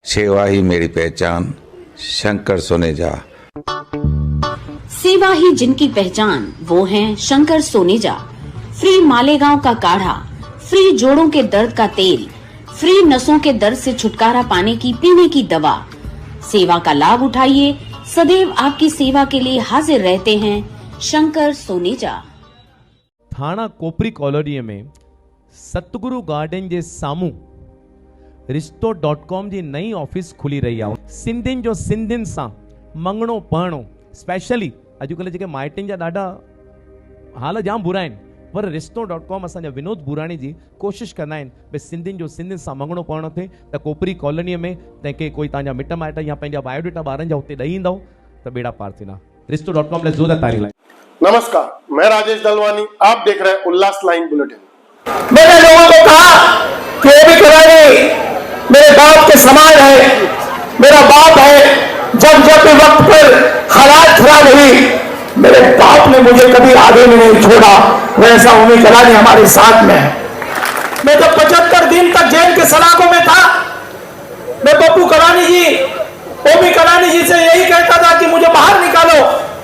सेवा ही मेरी पहचान, शंकर सोनेजा। सेवा ही जिनकी पहचान, वो हैं शंकर सोनेजा। फ्री मालेगांव का काढ़ा, फ्री जोड़ों के दर्द का तेल, फ्री नसों के दर्द से छुटकारा पाने की पीने की दवा। सेवा का लाभ उठाइए, सदैव आपकी सेवा के लिए हाजिर रहते हैं शंकर सोनेजा। थाना कोपरी कॉलोनी में सतगुरु गार्डन जे सामू रिश्तो.com जी नई ऑफिस खुली रही आहे। सिंधियुनि जो सिंधियुनि सां मंगणो पढ़णो, स्पेशली अॼुकल्ह जेके माइटनि जा ॾाढा हाल जाम बुरा आहिनि, पर रिश्तो.com असांजा विनोद बुराणी जी कोशिशि कंदा आहिनि भई सिंधियुनि जो सिंधियुनि सां मंगणो पढ़णो थिए। त कोपरी कॉलोनीअ में तंहिंखे कोई तव्हांजा मिट माइट या पंहिंजा बायोडेटा ॿारनि जा हुते ॾेई ईंदव त बेड़ा पार थींदा। रिश्तो.com लाइ ज़ोरदार तारीफ़ लाइ। नमस्कार, मैं राजेश दलवानी, आप देख रहे हैं उल्लास लाइन बुलेटिन। मैंने लोगों को कहा कि ओबी कलानी मेरे बाप के समान है, मेरा बाप है। जब जब भी वक्त पर हालात खराब हुई, मेरे बाप ने मुझे कभी आगे में नहीं छोड़ा, वैसा ओबी कलानी हमारे साथ में है। मैं जब 75 दिन तक जेल के सलाखों में था, मैं पप्पू कलानी जी, ओबी कलानी जी से यही कहता था कि मुझे बाहर निकालो।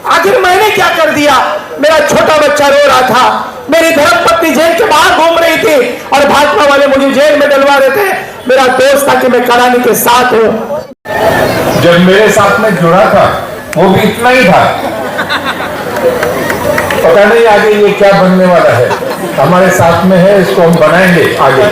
आखिर मैंने क्या कर दिया? मेरा छोटा बच्चा रो रहा था, मेरी धर्मपत्नी जेल के बाहर घूम रही थी और भाजपा वाले मुझे जेल में डलवा रहे थे। मेरा दोस्त था कि मैं कलानी के साथ हूं। जब मेरे साथ में जुड़ा था वो भी इतना ही था। पता नहीं आगे ये क्या बनने वाला है, हमारे साथ में है, इसको हम बनाएंगे आगे।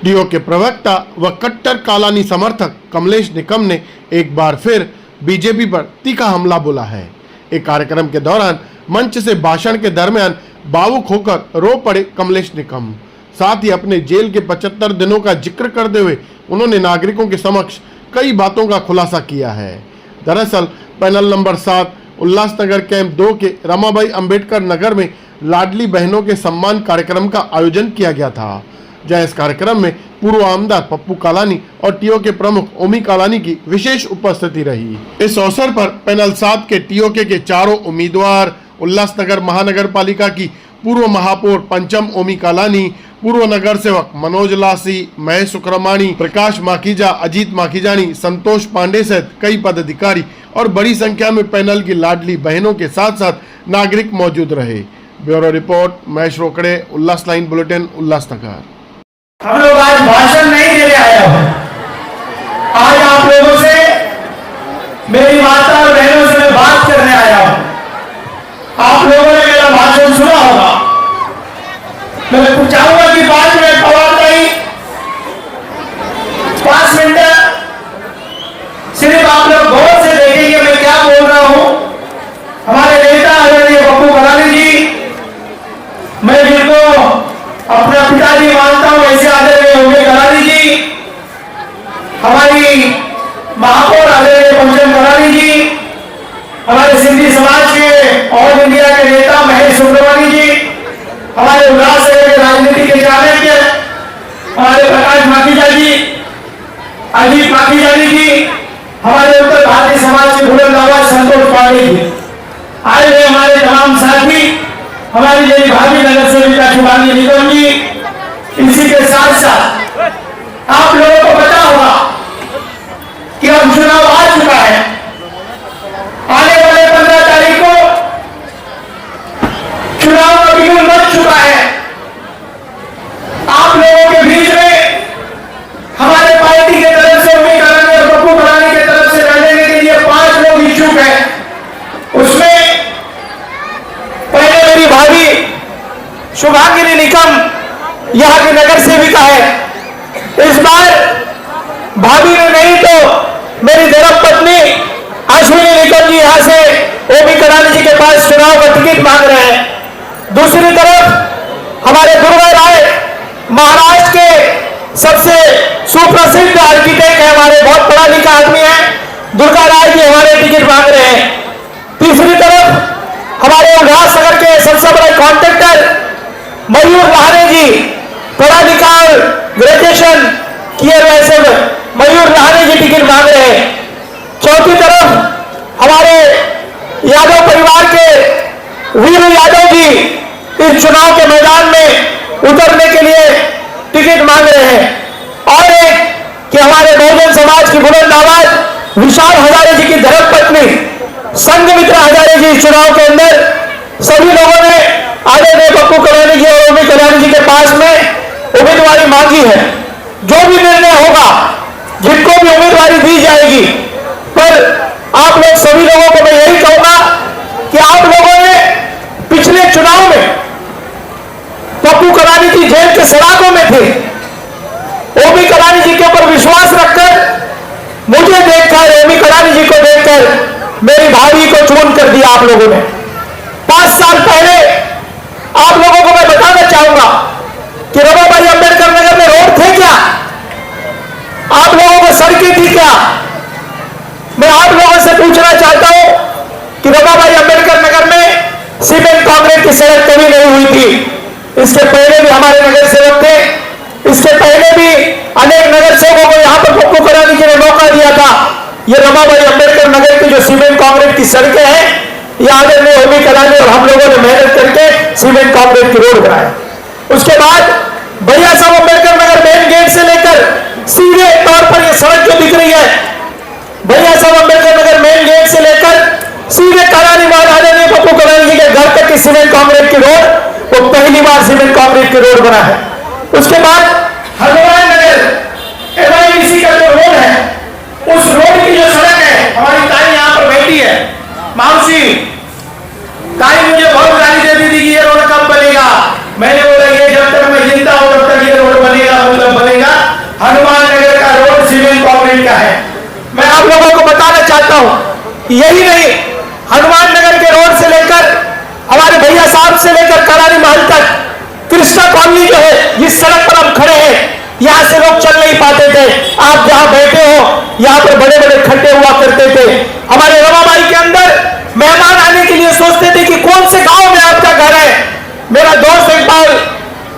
डीओ के प्रवक्ता व कट्टर कालानी समर्थक कमलेश निकम ने एक बार फिर बीजेपी पर तीखा हमला बोला है। एक कार्यक्रम के दौरान मंच से भाषण के दरमियान भावुक होकर रो पड़े कमलेश निकम। साथ ही अपने जेल के 75 दिनों का जिक्र करते हुए उन्होंने नागरिकों के समक्ष कई बातों का खुलासा किया है। दरअसल पैनल नंबर 7 उल्लासनगर कैंप 2 के रमाबाई अंबेडकर नगर में लाडली बहनों के सम्मान कार्यक्रम का आयोजन किया गया था, जहां इस कार्यक्रम में पूर्व आमदार पप्पू कालानी और टीओके प्रमुख ओमी कालानी की विशेष उपस्थिति रही। इस अवसर पर पैनल 7 के टीओके के चारों उम्मीदवार, उल्लासनगर महानगर पालिका की पूर्व महापौर पंचम ओमी कालानी, पूर्व नगर सेवक मनोज लासी, महेश सुक्रमाणी, प्रकाश माखीजा, अजीत माखीजानी, संतोष पांडे सहित कई पदाधिकारी और बड़ी संख्या में पैनल की लाडली बहनों के साथ साथ नागरिक मौजूद रहे। ब्यूरो रिपोर्ट, महेश रोकड़े, उल्लास लाइन बुलेटिन, उल्लासनगर। हम लोग आज भाषण नहीं देने आया हूं, आज आप लोगों से, मेरी माता और बहनों से मैं बात करने आया हूं। आप लोगों ने मेरा भाषण सुना होगा। मैं कुछ चाहूंगा कि 5 मिनट आवाज नहीं, 5 मिनट सिर्फ आप लोग गौर से देखेंगे मैं क्या बोल रहा हूं। हमारे नेता आदरणीय पप्पू कलानी जी, मैं जिनको अपना पिताजी मानता हूं, ऐसे आदरणीय ओबी कलानी जी, हमारी महापौर आदरणीय पंचम कलानी जी, हमारे सिंधी समाज के ऑल इंडिया के नेता महेश सुब्रमणी जी, हमारे उल्लास के राजनीति के चाणक्य हमारे प्रकाश माखीजा जी, अजीत माखीजानी जी, हमारे उत्तर भारतीय समाज के बुलंद आवाज संतोष पांडे जी, आए हुए हमारे तमाम साथी, हमारी मेरी भाभी नगर सेविका शुभांगी निगम जी। इसी के साथ साथ आप लोगों को पता होगा कि अब चुनाव आ चुका है। आने वाले 15 तारीख को चुनाव का बिगुल बच चुका है। आप लोगों के बीच में हमारे पार्टी के तरफ से ओबी कलानी और पप्पू कलानी के तरफ से लड़ने के लिए 5 लोग इच्छुक हैं। उसमें पहले मेरी भाभी शुभांगी निकम यहाँ की नगर सेविका है। इस बार भाभी ने नहीं तो मेरी धर्मपत्नी अश्विनी निकम जी यहाँ से ओबी कलानी जी के पास चुनाव का टिकट मांग रहे हैं। दूसरी तरफ हमारे दुर्गा राय महाराष्ट्र के सबसे सुप्रसिद्ध आर्किटेक्ट है, हमारे बहुत पढ़ा लिखा आदमी है, दुर्गा राय जी हमारे टिकट मांग रहे हैं। तीसरी तरफ हमारे उल्लासनगर के सबसे बड़े कॉन्ट्रैक्टर मयूर लहाने जी, पढ़ा लिखा और ग्रेजुएशन किए वैसे मयूर लहाने जी टिकट मांग रहे हैं। चौथी तरफ हमारे यादव परिवार के वीर यादव जी इस चुनाव के मैदान में उतरने के लिए टिकट मांग रहे हैं। और एक कि हमारे बहुजन समाज की बुलंद आवाज विशाल हजारे जी की धर्मपत्नी संघमित्रा हजारे जी इस चुनाव के अंदर सभी लोगों ने आदरणीय पप्पू कलानी जी और ओमी कलानी जी के पास में उम्मीदवारी मांगी है। जो भी निर्णय होगा, जिनको भी उम्मीदवारी दी जाएगी, पर आप लोग सभी लोगों को मैं यही कहूंगा कि आप लोगों ने पिछले चुनाव में पप्पू कलानी जी जेल के सलाखों में थे, ओमी कलानी जी के ऊपर विश्वास रखकर मुझे देखकर, ओमी कलानी जी को देखकर मेरी भाभी को चुन कर दिया आप लोगों ने। 5 साल पहले आप लोगों को मैं बताना चाहूंगा कि रमाबाई अंबेडकर नगर में रोड थे क्या? आप लोगों को सड़कें थी क्या? मैं आप लोगों से पूछना चाहता हूं कि रमाबाई अंबेडकर नगर में सीमेंट कांक्रीट की सड़क कभी नहीं हुई थी। इसके पहले भी हमारे नगर सेवक थे, इसके पहले भी अनेक नगर सेवकों को यहां पर पप्पू कलानी जी ने मौका दिया था। ये रमाबाई अंबेडकर नगर की जो सीमेंट कांक्रीट की सड़कें हैं, ये आदरणीय ओमी कलानी और हम लोगों ने मेहनत करके सीमेंट कांक्रीट की रोड बनाया। उसके बाद भैया साहब अंबेडकर नगर मेन गेट से लेकर सीधे तौर पर ये सड़क जो दिख रही है, भैया साहब अंबेडकर नगर मेन गेट से लेकर सीधे कलानी बाग आदरणीय पप्पू कलानी जी के घर तक की सीमेंट कांक्रीट की रोड, वो पहली बार सीमेंट कांक्रीट की रोड बना है। उसके बाद हनुमान नगर एमआईडीसी का जो रोड है, उस रोड की जो सड़क है, हमारी ताई यहां पर बैठी है, माउसी ताई मुझे बहुत गाली देती थी कि ये रोड कब बनेगा। मैंने बोला ये जब तक मैं जिंदा हूं तब तक ये रोड बनेगा, मतलब बनेगा। हनुमान नगर का रोड सीमेंट कांक्रीट का है। मैं आप लोगों को बताना चाहता हूं, यही नहीं, हनुमान नगर के रोड से लेकर हमारे भैया साहब से लेकर कलानी महल तक कृष्णा कॉलोनी जो है, जिस सड़क पर हम खड़े हैं, यहां से लोग चल नहीं पाते थे। आप जहां बैठे हो, यहां पर बड़े बड़े खड्डे हुआ करते थे। हमारे रमाबाई के अंदर मेहमान आने के लिए सोचते थे कि कौन से गांव में आपका घर है। मेरा दोस्त एक बार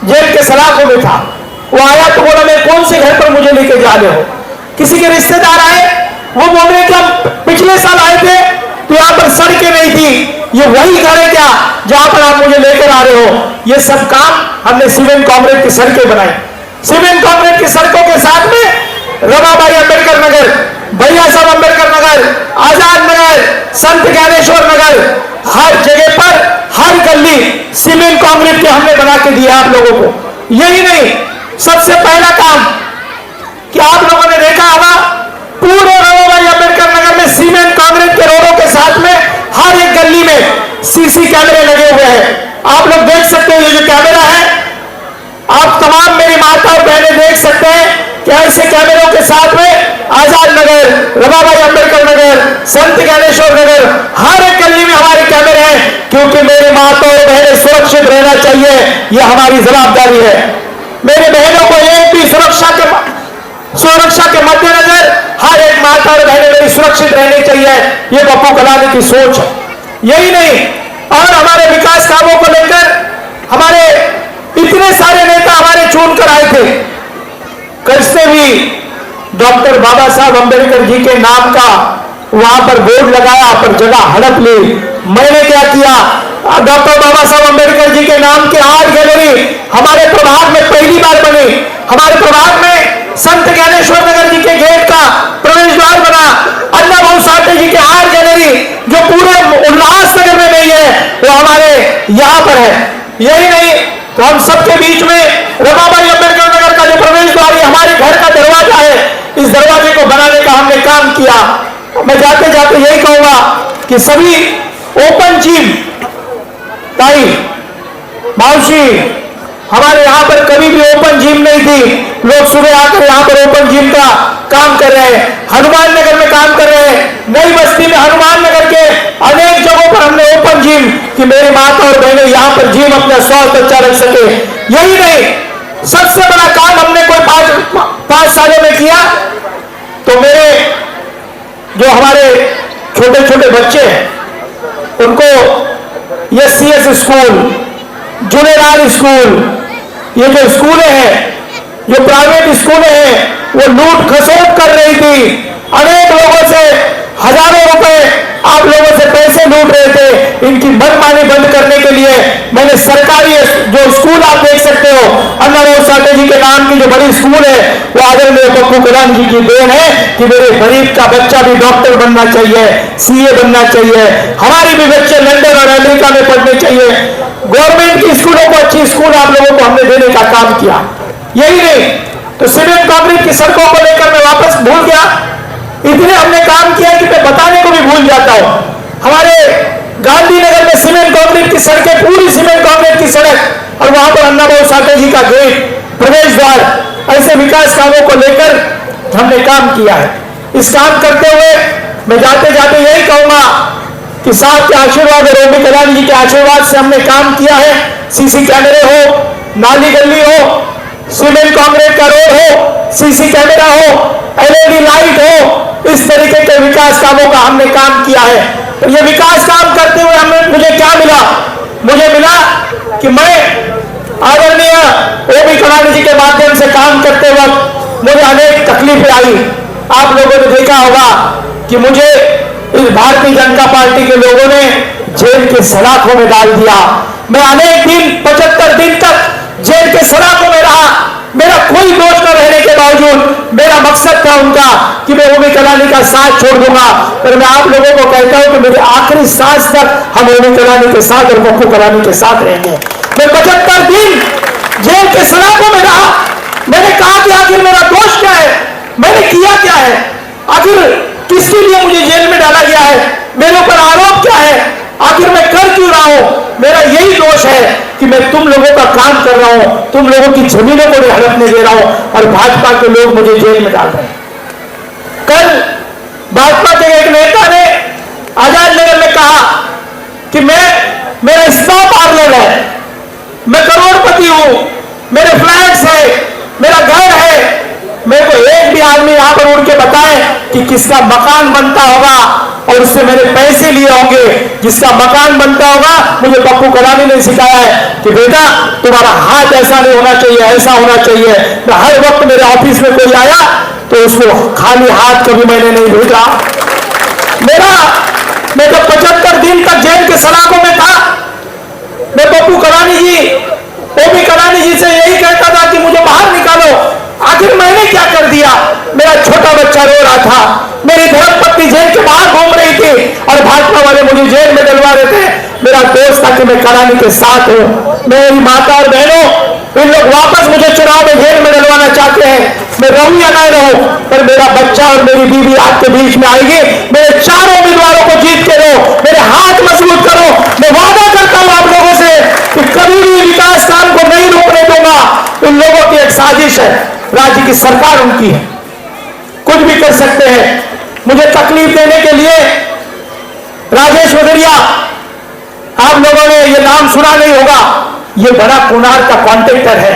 जेल के सलाखों में था, वो आया तो बोला मैं कौन से घर पर मुझे लेके जा रहे हो। किसी के रिश्तेदार आए, वो बोल रहे कि हम पिछले साल आए थे तो यहाँ पर सड़कें नहीं थी, ये वही घर है क्या जहां पर आप मुझे लेकर आ रहे हो। ये सब काम हमने सीमेंट कांक्रीट की सड़कें बनाई। सीमेंट कांक्रीट की सड़कों के साथ में रमाबाई अंबेडकर नगर, भैया साहब अंबेडकर नगर, आजाद नगर, संत ज्ञानेश्वर नगर, हर जगह पर हर गली सीमेंट कांक्रीट के हमने बना के दिया आप लोगों को। यही नहीं, सबसे पहला काम कि आप लोगों ने देखा होगा पूरे रमाबाई अंबेडकर नगर में सीमेंट कांक्रीट के रोडों के साथ में हर एक गली में सीसी कैमरे लगे हुए हैं। आप लोग देख सकते हैं, ये जो कैमरा है, आप तमाम मेरी माता और बहनें देख सकते हैं कि ऐसे कैमरों के साथ में आजाद नगर, रमाबाई अंबेडकर नगर, संत ज्ञानेश्वर नगर, हर एक गली में हमारे कैमरे हैं, क्योंकि मेरी माता और बहनें सुरक्षित रहना चाहिए, यह हमारी जवाबदारी है। मेरी बहनों को एक भी सुरक्षा के मद्देनजर हर एक माता और बहनें मेरी सुरक्षित रहनी चाहिए, यह पप्पू कलानी की सोच है। यही नहीं, और हमारे विकास कामों को लेकर हमारे इतने सारे नेता हमारे चुन कर आए थे, कैसे भी डॉक्टर बाबा साहब अंबेडकर जी के नाम का वहां पर बोर्ड लगाया, पर जगह हड़प ली। मैंने क्या किया, डॉक्टर बाबा साहब अंबेडकर जी के नाम की आर्ट गैलरी हमारे प्रभाग में पहली बार बनी। हमारे प्रभाग में संत ज्ञानेश्वर नगर जी के गेट का प्रवेश द्वार बना। अन्ना भाऊ साठे जी के आर्ट गैलरी जो पूरे उल्लासनगर में नहीं है, वो हमारे यहाँ पर है। यही नहीं, तो हम सबके बीच में रमाबाई अंबेडकर नगर का जो प्रवेश द्वार है, हमारे घर का दरवाजा है, इस दरवाजे को बनाने का हमने काम किया। मैं जाते जाते यही कहूंगा कि सभी ओपन जिम, ताई माउसी, हमारे यहाँ पर कभी भी ओपन जिम नहीं थी। लोग सुबह आकर यहाँ पर ओपन जिम का काम कर रहे हैं, हनुमान नगर में काम कर रहे हैं, नई बस्ती में हनुमान नगर के अनेक जगहों पर हमने ओपन जिम कि मेरी माता और बहनें यहाँ पर जिम अपना स्वास्थ्य अच्छा रख सके। यही नहीं, सबसे बड़ा काम हमने कोई 5 सालों में किया, तो मेरे जो हमारे छोटे छोटे बच्चे हैं उनको एससीएस स्कूल, जुनेलाल स्कूल, ये जो स्कूलें हैं, जो प्राइवेट स्कूलें हैं, वो लूट खसोट कर रही थी। अनेक लोगों से हजारों रुपए आप लोगों से पैसे लूट रहे थे, इनकी मनमानी बंद करने के लिए मैंने सरकारी जो स्कूल आप देख सकते हो, अन्नाराव साठे जी के नाम की जो बड़ी स्कूल है, वो आदरणीय पप्पू कलाम जी की देन है कि मेरे गरीब का बच्चा भी डॉक्टर बनना चाहिए, सीए बनना चाहिए, हमारे भी बच्चे लंदन और अमेरिका में पढ़ने चाहिए। गवर्नमेंट की स्कूलों को अच्छी स्कूल आप लोगों को हमने देने का काम किया। यही नहीं तो सीमेंट कंक्रीट की सड़कों को लेकर मैं वापस भूल गया, इतने हमने काम किया कि मैं बताने को भी भूल जाता हूं। हमारे गांधीनगर में सीमेंट कंक्रीट की सड़कें, पूरी सीमेंट कंक्रीट की सड़क, और वहां पर अन्नाराव साठे जी का गेट, प्रवेश द्वार, ऐसे विकास कामों को लेकर हमने काम किया है। इस काम करते हुए मैं जाते जाते यही कहूंगा कि साहब के आशीर्वाद और ओमी कलाम जी के आशीर्वाद से हमने काम किया है। सीसी कैमरे हो, नाली गली हो, सीमेंट कंक्रीट का रोड हो, सीसी कैमरा हो, एलईडी लाइट हो, इस तरीके के विकास कामों का हमने काम किया है। तो ये विकास काम करते हुए मुझे क्या मिला? मुझे मिला कि मैं आदरणीय ओमी कलाम जी के माध्यम से काम करते वक्त मुझे अनेक तकलीफें आई। आप लोगों ने देखा होगा कि मुझे इस भारतीय जनता पार्टी के लोगों ने जेल के सलाखों में डाल दिया। मैं अनेक दिन, 75 दिन तक जेल के सलाखों में रहा। मेरा कोई दोष न रहने के बावजूद मेरा मकसद था उनका कि मैं ओमी कलानी का साथ छोड़ दूंगा, पर मैं आप लोगों को कहता हूं कि मेरे आखिरी सांस तक हम ओमी कलानी के साथ और पप्पू कलानी के साथ रहेंगे। मैं 75 दिन जेल के सलाखों में रहा। मैंने कहा कि आखिर मेरा दोष क्या है, मैंने किया क्या है, आखिर किसके लिए मुझे जेल में डाला गया है, मेरे ऊपर आरोप क्या है, आखिर मैं कर क्यों रहा हूं? मेरा यही दोष है कि मैं तुम लोगों का काम कर रहा हूं, तुम लोगों की जमीनों को नहीं हड़पने दे रहा हूं, और भाजपा के लोग मुझे जेल में डाल रहे हैं। कल भाजपा के एक नेता ने आजाद नगर में कहा कि मेरा स्पा पार्लर है, मैं करोड़पति हूं, मेरे फ्लैट्स है, मेरा घर है। मेरे को एक भी आदमी यहां पर उड़ के बताए कि किसका मकान बनता होगा और उससे मैंने पैसे लिए होंगे। जिसका मकान बनता होगा, मुझे पप्पू कलानी ने सिखाया है कि बेटा तुम्हारा हाथ ऐसा नहीं होना चाहिए, ऐसा होना चाहिए। मैं हर वक्त मेरे ऑफिस में कोई आया तो उसको खाली हाथ कभी मैंने नहीं भेजा। मैं तो 75 दिन तक जेल के सलाखों में था। मैं पप्पू कलानी जी, ओमी कलानी जी से यही कहता था कि मुझे बाहर निकालो। आखिर मैंने क्या कर दिया? मेरा छोटा बच्चा रो रहा था, मेरी धर्मपत्नी जेल के बाहर घूम रही थी और भाजपा वाले मुझे जेल में डलवा रहे थे। मेरा दोस्त था कि मैं कलानी के साथ हूं। मेरी माता और बहनों, इन लोग वापस मुझे चुनाव में जेल में डलवाना चाहते हैं। मैं रहूं या नहीं रहूं, पर मेरा बच्चा और मेरी बीवी आपके बीच में आएगी। मेरे चारों उम्मीदवारों को जीत के दो, मेरे हाथ मजबूत करो। मैं वादा करता हूं आप लोगों से कि कभी भी विकास काम को नहीं रोकने दूंगा। इन लोगों की एक साजिश है, राज्य की सरकार उनकी है, कुछ भी कर सकते हैं। मुझे तकलीफ देने के लिए राजेश वगरिया, आप लोगों ने ये नाम सुना नहीं होगा, ये बड़ा कुनार का कॉन्ट्रैक्टर है।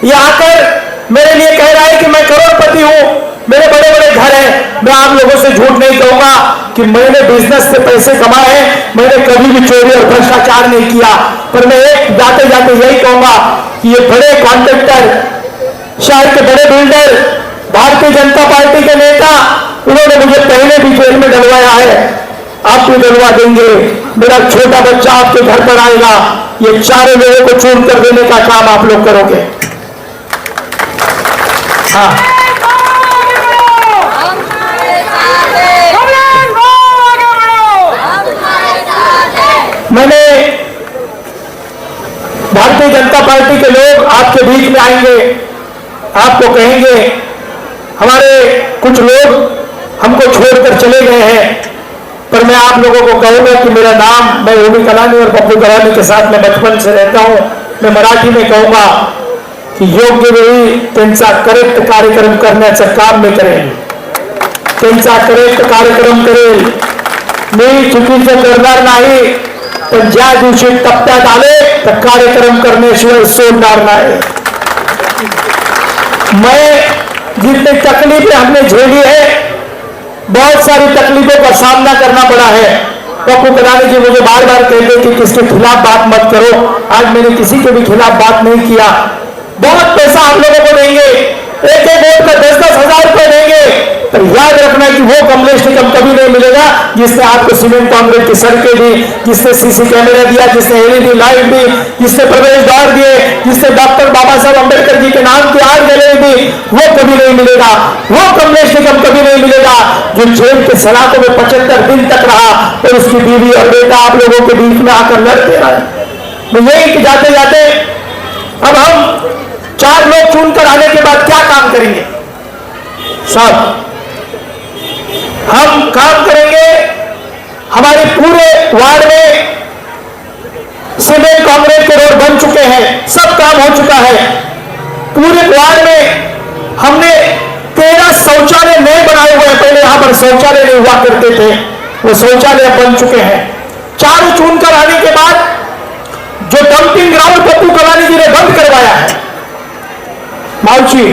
ये आकर मेरे लिए कह रहा है कि मैं करोड़पति हूं, मेरे बड़े बड़े घर हैं। मैं आप लोगों से झूठ नहीं कहूंगा कि मैंने बिजनेस से पैसे कमाए हैं, मैंने कभी भी चोरी और भ्रष्टाचार नहीं किया। पर मैं एक जाते जाते यही कहूंगा कि ये बड़े कॉन्ट्रैक्टर, शहर के बड़े बिल्डर, भारतीय जनता पार्टी के नेता, उन्होंने मुझे पहले भी जेल में डलवाया है, आप भी डलवा देंगे। मेरा छोटा बच्चा आपके घर पर आएगा, ये चारों लोगों को चूर कर देने का काम आप लोग करोगे। हाँ, मैंने भारतीय जनता पार्टी के लोग आपके बीच में आएंगे, आपको कहेंगे हमारे कुछ लोग हमको छोड़कर चले गए हैं, पर मैं आप लोगों को कहूंगा कि मेरा नाम, मैं ओमी कलानी और पप्पू कलानी के साथ मैं बचपन से रहता हूं। मैं मराठी में कहूंगा की योग्य वेळी त्यांचा करेक्ट कार्यक्रम करण्याचं काम मी करेन, त्यांचा करेक्ट कार्यक्रम करेल। मी चुकीचं करणार नाही, पण ज्या दिवशी टप्प्यात आले तर कार्यक्रम करण्याशिवाय सोडणार नाही। मैं जितनी तकलीफें हमने झेली है, बहुत सारी तकलीफों का सामना करना पड़ा है। पप्पू कलानी जी मुझे बार बार कहते कि किसके खिलाफ बात मत करो, आज मैंने किसी के भी खिलाफ बात नहीं किया। बहुत पैसा हम लोगों को देंगे, एक एक वोट का 10-10 हजार रुपए देंगे, पर याद रखना रखना है कि वो कमलेश निकम कभी नहीं मिलेगा जिसने आपको सीमेंट कांक्रीट की सड़कें दी, जिसने सीसी कैमरा दिया, जिसने एलईडी लाइट दी, जिसने प्रवेश द्वार दिए, जिसने डॉक्टर बाबा साहब अम्बेडकर जी के नाम की आर्ट गैलरी दी, वो कभी नहीं मिलेगा। वो कमलेश निकम कभी नहीं मिलेगा जो जेल के सलाखों में 75 दिन तक रहा और उसकी बीवी और बेटा आप लोगों के बीच में आकर लड़ते रहे। तो यही कि जाते जाते अब हम 4 लोग चुनकर आने के बाद क्या काम करेंगे साहब? हम काम करेंगे, हमारे पूरे वार्ड में सीमेंट कांक्रीट के रोड बन चुके हैं, सब काम हो चुका है। पूरे वार्ड में हमने 13 शौचालय नए बनाए हुए हैं। पहले यहां पर शौचालय नहीं हुआ करते थे, वो शौचालय बन चुके हैं। चारों चुनकर आने के बाद जो डंपिंग ग्राउंड पप्पू कलानी जी ने बंद करवाया है, माउची,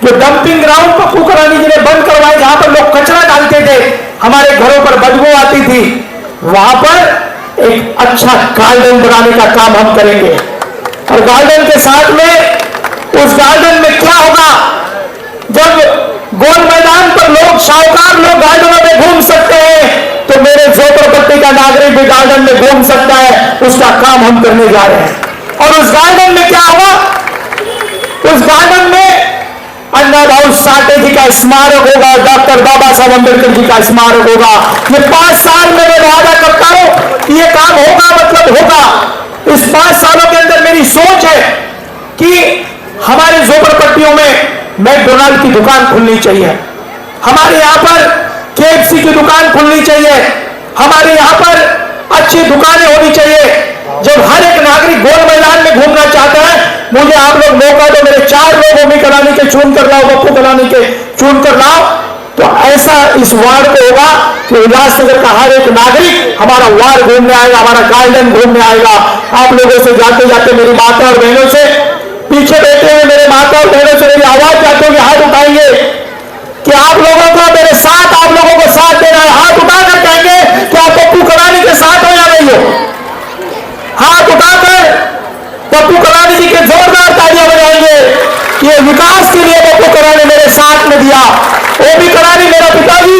जो डंपिंग ग्राउंड पप्पू कलानी जी ने बंद करवाया, जहां पर लोग कचरा डालते थे, हमारे घरों पर बदबू आती थी, वहां पर एक अच्छा गार्डन बनाने का काम हम करेंगे। और गार्डन के साथ में उस गार्डन में क्या होगा, जब गोल मैदान पर लोग, शाहूकार लोग गार्डनों में घूम सकते हैं, तो मेरे झोपड़पट्टी का नागरिक भी गार्डन में घूम सकता है। उसका काम हम करने जा रहे हैं। और उस गार्डन में क्या होगा, उस गार्डन में अन्ना भाऊ साठे जी का स्मारक होगा, डॉक्टर बाबा साहब अम्बेडकर जी का स्मारक होगा। ये 5 साल में मैं वादा करता हूं कि ये काम होगा, मतलब होगा। इस 5 सालों के अंदर मेरी सोच है कि हमारे झोपड़पट्टियों में मैकडोनाल्ड की दुकान खुलनी चाहिए, हमारे यहां पर केएफसी की दुकान खुलनी चाहिए, हमारे यहां पर अच्छी दुकानें होनी चाहिए। जब हर एक नागरिक गोल मैदान में घूमना चाहता है, मुझे आप लोग मौका दो, मेरे 4 लोग ओमी कलानी के चुन कर लाओ, पप्पू कलानी के चुन कर लाओ, तो ऐसा इस वार्ड को होगा कि उल्लासनगर का हर एक नागरिक हमारा वार्ड घूमने आएगा, हमारा गार्डन घूमने आएगा। आप लोगों से जाते जाते मेरी माता और बहनों से, पीछे बैठे हुए मेरे माता और बहनों से मेरी आवाज जाते हुए हाथ उठाएंगे कि आप लोगों को मेरे साथ, आप लोगों को साथ देना है। हाथ उठाकर कहेंगे कि आप पप्पू कलानी के साथ हो या नहीं हो। हाथ उठाकर पप्पू कलानी जी के जोरदार तालियां बजाएंगे। ये विकास के लिए पप्पू कलानी मेरे साथ में दिया। ओमी कलानी मेरा पिताजी,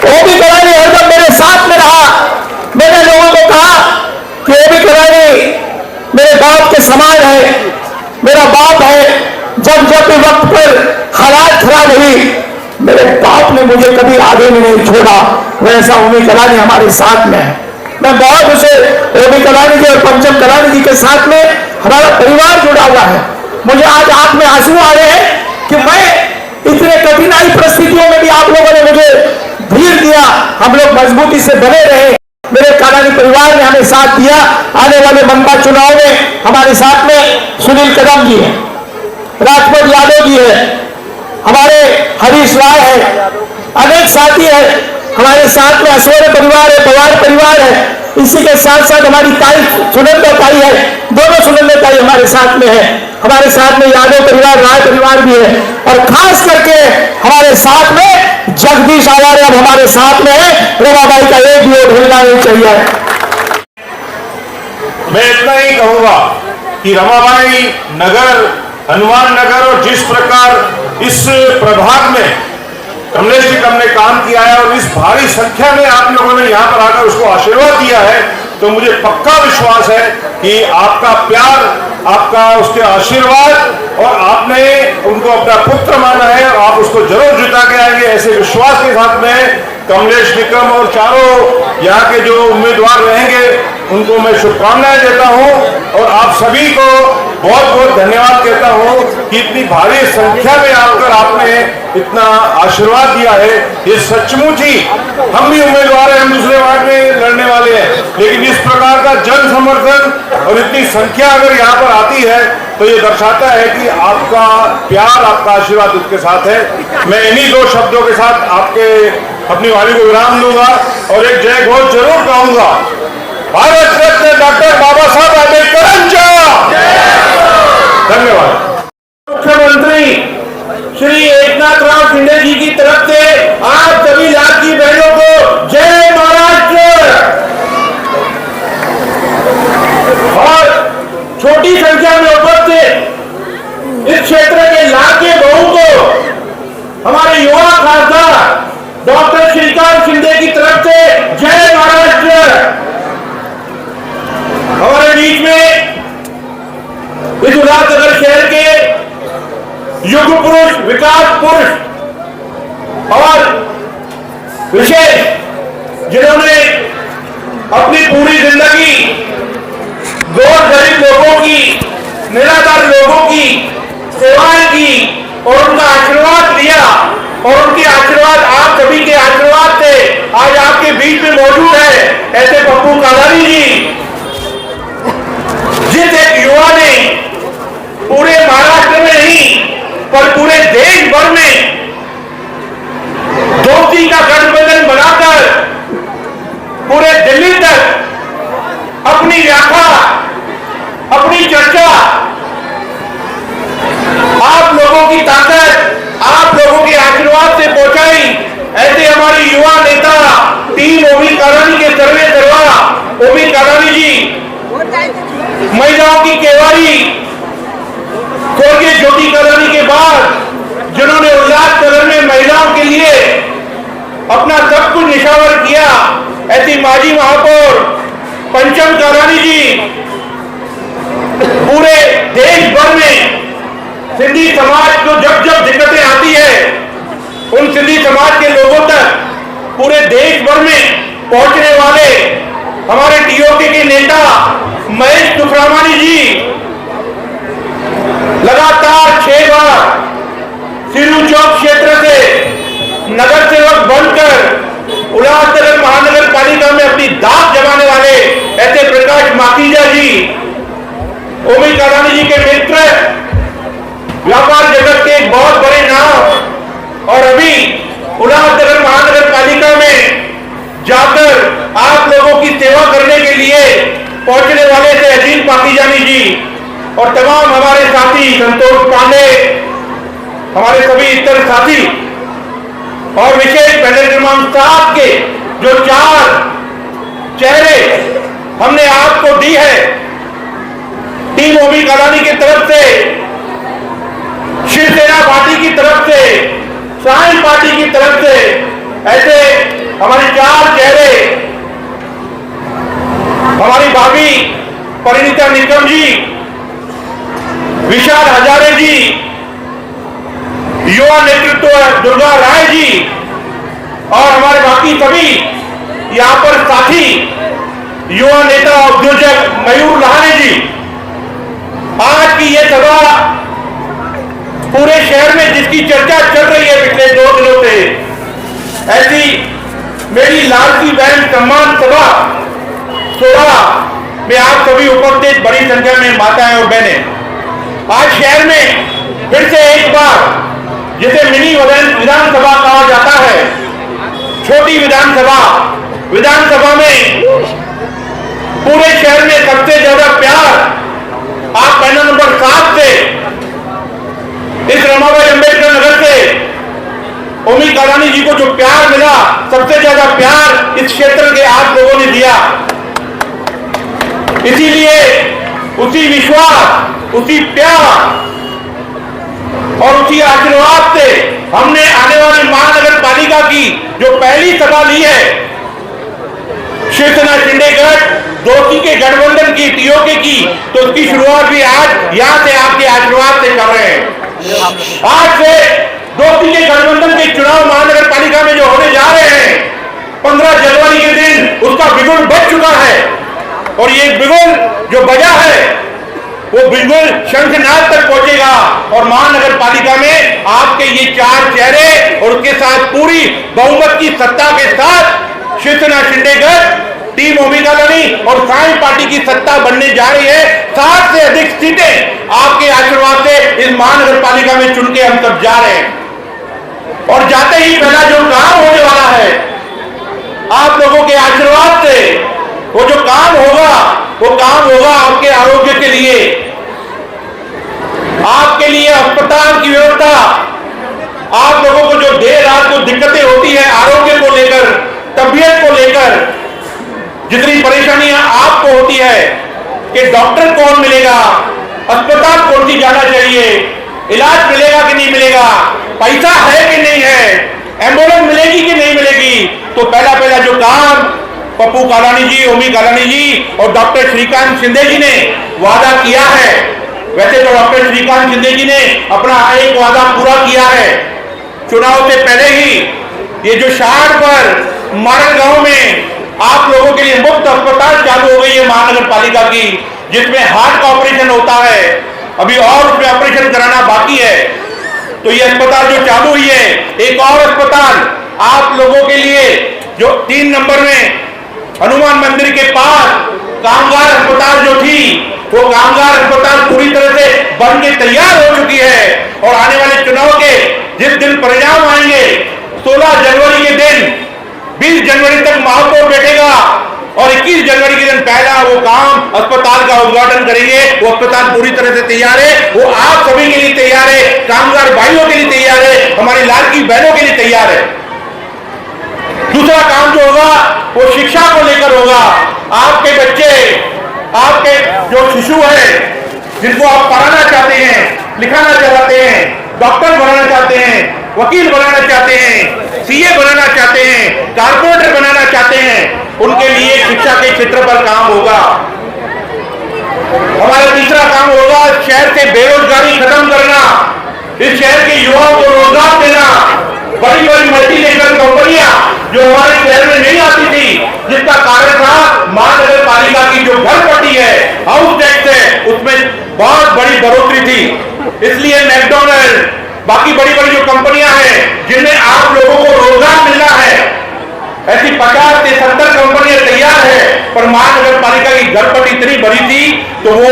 ओमी कलानी हरदम मेरे साथ में रहा। मैंने लोगों को कहा कि ओमी कलानी मेरे बाप के समान है, मेरा बाप है। जब जब भी वक्त पर हालात खराब हुई, मेरे बाप ने मुझे कभी आगे में नहीं छोड़ा, वैसा ओमी कलानी हमारे साथ में है। मैं बहुत उसे ओमी कलानी जी और पंचम कलानी जी के साथ में हमारा परिवार जुड़ा हुआ है। मुझे आज आंख में आंसू आ रहे हैं कि मैं इतने कठिनाई परिस्थितियों में भी आप लोगों ने मुझे धीर दिया, हम लोग मजबूती से बने रहे। मेरे कलानी परिवार ने हमें साथ दिया। आने वाले मनपा चुनाव में हमारे साथ में सुनील कदम जी है, राजपत यादव जी है, हमारे हरीश राय है, अनेक साथी है हमारे साथ में, असवर परिवार है, पवार परिवार है। इसी के साथ साथ हमारी ताई सुनंदा ताई है, दोनों सुनंदा ताई हमारे साथ में है। हमारे साथ में यादव परिवार, राय परिवार भी है, और खास करके हमारे साथ में जगदीश आवारे अब हमारे साथ में है। रमाबाई का एक भी वोट हिलना नहीं चाहिए। मैं इतना ही कहूंगा कि रमाबाई नगर, हनुमान नगर, और जिस प्रकार इस प्रभाग में कमलेश जी ने काम किया है और इस भारी संख्या में आप लोगों ने यहाँ पर आकर उसको आशीर्वाद दिया है, तो मुझे पक्का विश्वास है कि आपका प्यार, आपका उसके आशीर्वाद, और आपने उनको अपना पुत्र माना है और आप उसको जरूर जिता के आएंगे। ऐसे विश्वास के साथ में कमलेश निकम और चारों यहाँ के जो उम्मीदवार रहेंगे उनको मैं शुभकामनाएं देता हूँ, और आप सभी को बहुत बहुत धन्यवाद कहता हूँ कि इतनी भारी संख्या में आकर आपने इतना आशीर्वाद दिया है। ये सचमुच ही, हम भी उम्मीदवार हैं, हम दूसरे वार्ड में लड़ने वाले हैं, लेकिन इस प्रकार का जन समर्थन और इतनी संख्या अगर यहाँ पर आती है तो ये दर्शाता है कि आपका प्यार, आपका आशीर्वाद उसके साथ है। मैं इन्हीं 2 शब्दों के साथ आपके अपनी वाणी को विराम दूंगा और एक जय घोष जरूर कहूंगा। भारत रत्न डॉक्टर बाबा साहब अम्बेडकर। धन्यवाद। मुख्यमंत्री श्री एकनाथ राव शिंदे जी की तरफ से आप सभी लाडली बहनों को जय महाराष्ट्र। और छोटी संख्या में उपस्थित इस क्षेत्र के लाडले बहू को हमारे युवा खासदार डॉक्टर श्रीकांत शिंदे की तरफ से जय महाराष्ट्र। हमारे बीच में इस उल्लासनगर शहर के युग पुरुष, विकास पुरुष और विशेष जिन्होंने अपनी पूरी जिंदगी गौर गरीब लोगों की, निराधार लोगों की सेवाएं की और उनका आशीर्वाद लिया, और उनके आशीर्वाद, आप सभी के आशीर्वाद से आज आपके बीच में मौजूद है ऐसे पप्पू कालानी जी, जिस एक युवा ने पूरे महाराष्ट्र में नहीं पर पूरे देश भर में दोस्ती का गठबंधन बनाकर पूरे दिल्ली तक अपनी व्याख्या, अपनी चर्चा, आप लोगों की ताकत, आप लोगों के आशीर्वाद से पहुंचाई। ऐसे हमारे युवा नेता टीम ओमी कालानी के सर्वे सर्वा ओमी कालानी जी, महिलाओं की केवाड़ी स्वर्गीय ज्योति कालानी के बाद जिन्होंने उल्लासनगर में महिलाओं के लिए अपना सब कुछ निछावर किया, ऐसी माजी महापौर पंचम कालानी जी, पूरे देश भर में सिंधी समाज को जब जब दिक्कतें आती है उन सिंधी समाज के लोगों तक पूरे देश भर में पहुंचने वाले हमारे टीओके के नेता महेश सुखरामानी जी लगातार 6 बार सिरू चौक क्षेत्र से नगर सेवक बनकर उल्लासनगर महानगर पालिका में अपनी दाग जमाने वाले ऐसे प्रकाश माखीजा जी, ओमी कालानी जी के मित्र, व्यापार जगत के एक बहुत बड़े नाम, और अभी उल्लासनगर महानगर पालिका में जाकर आप लोगों की सेवा करने के लिए पहुंचने वाले थे अजीत पाकीजानी जी, और तमाम हमारे साथी संतोष पांडे, हमारे सभी इतर साथी, और विशेष पैनल क्रमांक 7 के जो 4 चेहरे हमने आपको दी है टीम ओमी कालानी की तरफ से, शिवसेना पार्टी की तरफ से, साई पार्टी की तरफ से, ऐसे हमारे 4 चेहरे, हमारी भाभी परिणीता निकम जी, विशाल हजारे जी, युवा नेतृत्व दुर्गा राय जी, और हमारे बाकी सभी यहाँ पर साथी युवा नेता उद्योजक मयूर लहाने जी। आज की ये सभा पूरे शहर में जिसकी चर्चा चल रही है पिछले 2 दिनों से, ऐसी मेरी लाल की बहन सम्मान सभा 16 में आप सभी उपस्थित बड़ी संख्या में माताएं और बहनें, आज शहर में फिर से एक बार जिसे मिनी विधानसभा कहा जाता है, छोटी विधानसभा में पूरे शहर में सबसे ज्यादा प्यार आप पैनल नंबर 7 से, इस रमाबाई अंबेडकर नगर से ओमी कालानी जी को जो प्यार मिला, सबसे ज्यादा प्यार इस क्षेत्र के आप लोगों ने दिया। इसीलिए उसी विश्वास, उसी प्यार और उसी आशीर्वाद से हमने आने वाली महानगर पालिका की जो पहली सभा ली है, शिवसेना शिंदे गठ दोस्ती के गठबंधन की, टीओके की, तो उसकी शुरुआत भी आज यहां से आपके आशीर्वाद से कर रहे हैं। आज से दोस्ती के गठबंधन के चुनाव महानगर पालिका में जो होने जा रहे हैं, 15 जनवरी के दिन उसका बिगुल बज चुका है, और ये बिगुल जो बजा है वो बिगुल शंखनाद तक पहुंचेगा, और महानगर पालिका में आपके ये 4 चेहरे और उसके साथ पूरी बहुमत की सत्ता के साथ शिवसेना शिंदे गठ, टीम ओमी कालानी और साई पार्टी की सत्ता बनने जा रही है। 60 से अधिक सीटें आपके आशीर्वाद से इस महानगर पालिका में चुन के हम सब जा रहे हैं, और जाते ही पहला जो काम होने वाला है आप लोगों के आशीर्वाद से, वो जो काम होगा वो काम होगा आपके आरोग्य के लिए, आपके लिए अस्पताल की व्यवस्था। आप लोगों को जो देर रात को दिक्कतें होती है आरोग्य को लेकर, तबीयत को लेकर, जितनी परेशानियां आपको होती है कि डॉक्टर कौन मिलेगा, अस्पताल कौन सी जाना चाहिए, इलाज मिलेगा कि नहीं मिलेगा, पैसा है कि नहीं है, एम्बुलेंस मिलेगी कि नहीं तो पहला जो काम पप्पू कालानी जी, ओमी कालानी जी और डॉक्टर श्रीकांत शिंदे जी ने वादा किया है, वैसे तो डॉक्टर श्रीकांत शिंदे जी ने अपना एक वादा पूरा किया है। चुनाव से पहले ही ये जो शहर पर मारल गांव में आप लोगों के लिए मुफ्त अस्पताल चालू हो गई है महानगर पालिका की, जिसमें हार्ट का ऑपरेशन होता है, अभी और उसमें ऑपरेशन कराना बाकी है। तो ये अस्पताल जो चालू हुई है, एक और अस्पताल आप लोगों के लिए जो 3 नंबर में हनुमान मंदिर के पास कामगार अस्पताल जो थी, वो कामगार अस्पताल पूरी तरह से बन के तैयार हो चुकी है। और आने वाले चुनाव के जिस दिन परिणाम आएंगे 16 जनवरी के दिन 20 जनवरी तक महापौर बैठेगा और 21 जनवरी के दिन पहला वो काम अस्पताल का उद्घाटन करेंगे। वो अस्पताल पूरी तरह से तैयार है, वो आप सभी के लिए तैयार है, कामगार भाइयों के लिए तैयार है, हमारी लाडकी बहनों के लिए तैयार है। दूसरा काम जो होगा वो शिक्षा को लेकर होगा। आपके बच्चे, आपके जो शिशु है जिनको आप पढ़ाना चाहते हैं, लिखाना चाहते हैं, डॉक्टर बनाना चाहते हैं, वकील बनाना चाहते हैं, सीए बनाना चाहते हैं, कारपोरेटर बनाना चाहते हैं, उनके लिए शिक्षा के क्षेत्र पर काम होगा। हमारा तीसरा काम होगा शहर से बेरोजगारी खत्म करना, इस शहर के युवाओं को रोजगार देना। बड़ी बड़ी मल्टीनेशनल कंपनियां जो हमारे शहर में नहीं आती थी, जिसका कारण था महानगर पालिका की जो घर पट्टी है, हाउस टैक्स है, उसमें बहुत बड़ी बढ़ोतरी थी। इसलिए मैकडॉनल्ड, बाकी बड़ी बड़ी जो कंपनियां हैं जिनमें आप लोगों को रोजगार मिलना है, ऐसी 50 से 70 कंपनियां तैयार है, पर महानगर पालिका की घर पट्टी इतनी बड़ी थी तो वो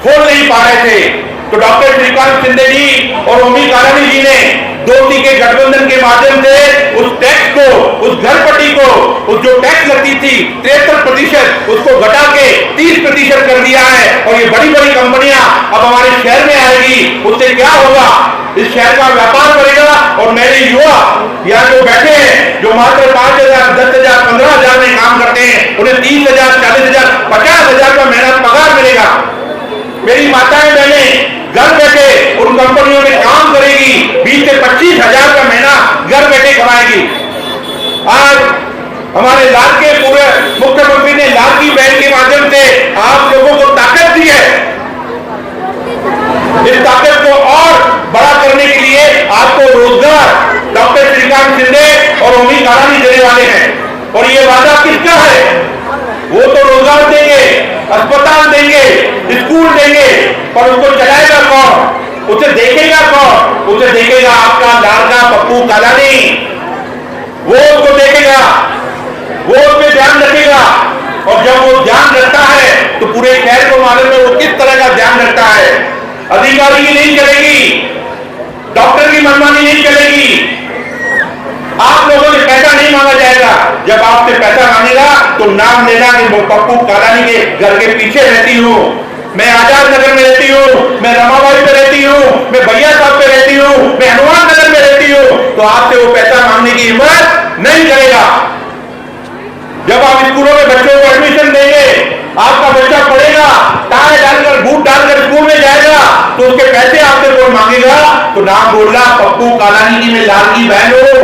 खोल नहीं पा रहे थे। तो डॉक्टर श्रीकांत शिंदे जी और ओमी कालानी जी ने दोस्ती के गठबंधन के माध्यम से उस टैक्स को, उस घर पट्टी को, उस जो टैक्स लगती थी 73%, उसको घटा के 30% कर दिया है। और ये बड़ी बड़ी कंपनियां अब हमारे शहर में आएगी। उससे क्या होगा, इस शहर का व्यापार बढ़ेगा और मेरे युवा यहाँ जो बैठे हैं, जो मात्र 5,000, 10,000, 15,000 में काम करते हैं, उन्हें 30,000, 40,000, 50,000 का महीना पगार मिलेगा। मेरी माताएं बहनें घर बैठे उन कंपनियों में काम करेगी, 20 से 25,000 का महीना घर बैठे कमाएगी। आज हमारे लाल के पूरे मुख्यमंत्री ने लाल की बहन के माध्यम से आप लोगों को ताकत दी है। इस ताकत को और बड़ा करने के लिए आपको रोजगार डॉक्टर श्रीकांत शिंदे और ओमी कालानी देने वाले हैं। और ये वादा किसका है? वो तो रोजगार देंगे, अस्पताल देंगे, स्कूल देंगे, पर उसको चलाएगा कौन? उसे देखेगा कौन? उसे देखेगा आपका लाडका पप्पू कालानी। वो उसको देखेगा, वो उस पर ध्यान रखेगा। और जब वो ध्यान रखता है तो पूरे शहर को मालूम है वो किस तरह का ध्यान रखता है। अधिकारी की नहीं चलेगी, डॉक्टर की मनमानी नहीं चलेगी, आप लोगों से पैसा नहीं मांगा जाएगा। जब आपसे पैसा मांगेगा तो नाम लेना कि वो पप्पू कालानी के घर के पीछे रहती हूँ, मैं आजाद नगर में रहती हूँ, मैं रमाबाई पे रहती हूँ, मैं भैया साहब पे रहती हूँ, मैं हनुमान नगर में रहती हूँ, तो आपसे वो पैसा मांगने की हिम्मत नहीं करेगा। जब आप स्कूलों में बच्चों को एडमिशन देंगे, आपका बच्चा पढ़ेगा, टाई डालकर, बूट डालकर स्कूल में जाएगा, तो उसके पैसे आपसे कोई मांगेगा तो नाम बोलना पप्पू कालानी की मैं लाल की बहन हूँ,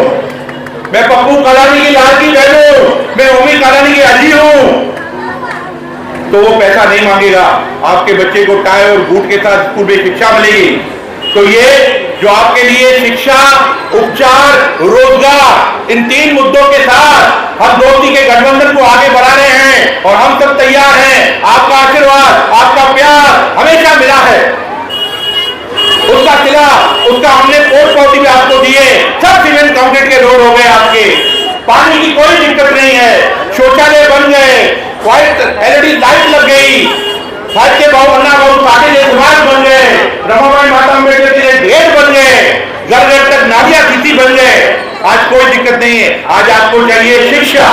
मैं पप्पू कालानी की लाल की बहन हूँ, मैं ओमी कालानी की अजी हूँ, तो वो पैसा नहीं मांगेगा। आपके बच्चे को टाई और बूट के साथ स्कूल में शिक्षा मिलेगी। तो ये जो आपके लिए शिक्षा, उपचार, रोजगार, इन 3 मुद्दों के साथ हम दोस्ती के गठबंधन को आगे बढ़ा रहे हैं और हम सब तैयार हैं। आपका आशीर्वाद, आपका प्यार हमेशा मिला है, उसका सिला, उसका हमने पोस्ट पॉलिसी भी आपको दिए। सब सीमेंट कंक्रीट के रोड हो गए आपके, पानी की कोई दिक्कत नहीं है, शौचालय बन गए, व्हाइट LED लाइट लग गई, भारत के अन्ना बहु साथी जैसे समाज बन गए, रमाबाई माता अम्बेडकर के लिए गेट बन गए, घर घर तक नालियां सीधी बन गए। आज कोई दिक्कत नहीं है। आज आपको चाहिए शिक्षा,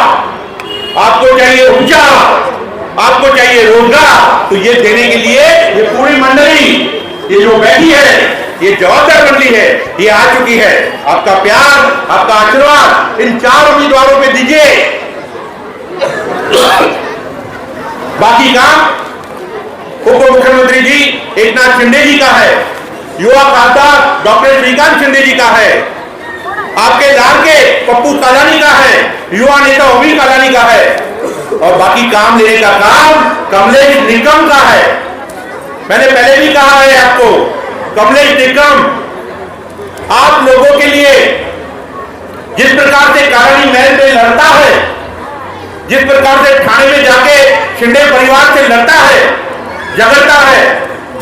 आपको चाहिए उपचार, आपको चाहिए रोजगार, तो ये देने के लिए ये पूरी मंडली, ये जो बैठी है, ये जवाबदार मंडली है, ये आ चुकी है। आपका प्यार, आपका आशीर्वाद इन 4 उम्मीदवारों पे दीजिए। बाकी काम उप मुख्यमंत्री जी एकनाथ शिंदे जी का है, युवा खाता डॉक्टर श्रीकांत शिंदे जी का है, आपके लाल के पप्पू कालानी का है, युवा नेता ओमी कालानी का है, और बाकी काम लेने का काम कमलेश निकम का है। मैंने पहले भी कहा है आपको, कमलेश निकम आप लोगों के लिए जिस प्रकार से कालानी महल पे लड़ता है, जिस प्रकार से थाने में जाके शिंदे परिवार से लड़ता है, झगड़ता है,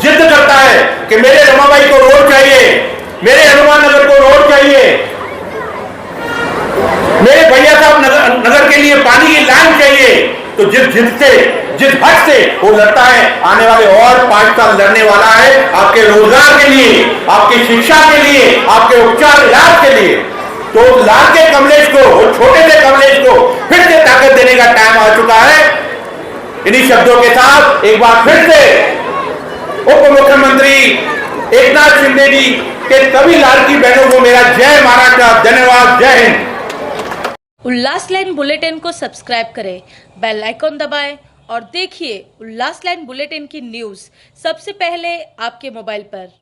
जिद करता है कि मेरे रमाबाई को रोड चाहिए, मेरे हनुमान नगर को रोड चाहिए, मेरे भैया साहब नगर के लिए पानी की लाइन चाहिए, तो जिस जिद से, जिस हक से वो लड़ता है, आने वाले और 5 साल लड़ने वाला है आपके रोजगार के लिए, आपकी शिक्षा के लिए, आपके उपचार इलाज के लिए। तो लाल के कमलेश को, छोटे से कमलेश को फिर से ताकत देने का टाइम आ चुका है। इन्हीं शब्दों के साथ एक बार फिर से उप मुख्यमंत्री एकनाथ शिंदे जी के सभी लाडकी बहनों को मेरा जय महाराष्ट्र, धन्यवाद, जय हिंद। उल्लास लाइन बुलेटिन को सब्सक्राइब करें, बेल आइकॉन दबाएं और देखिए उल्लास लाइन बुलेटिन की न्यूज़ सबसे पहले आपके मोबाइल पर।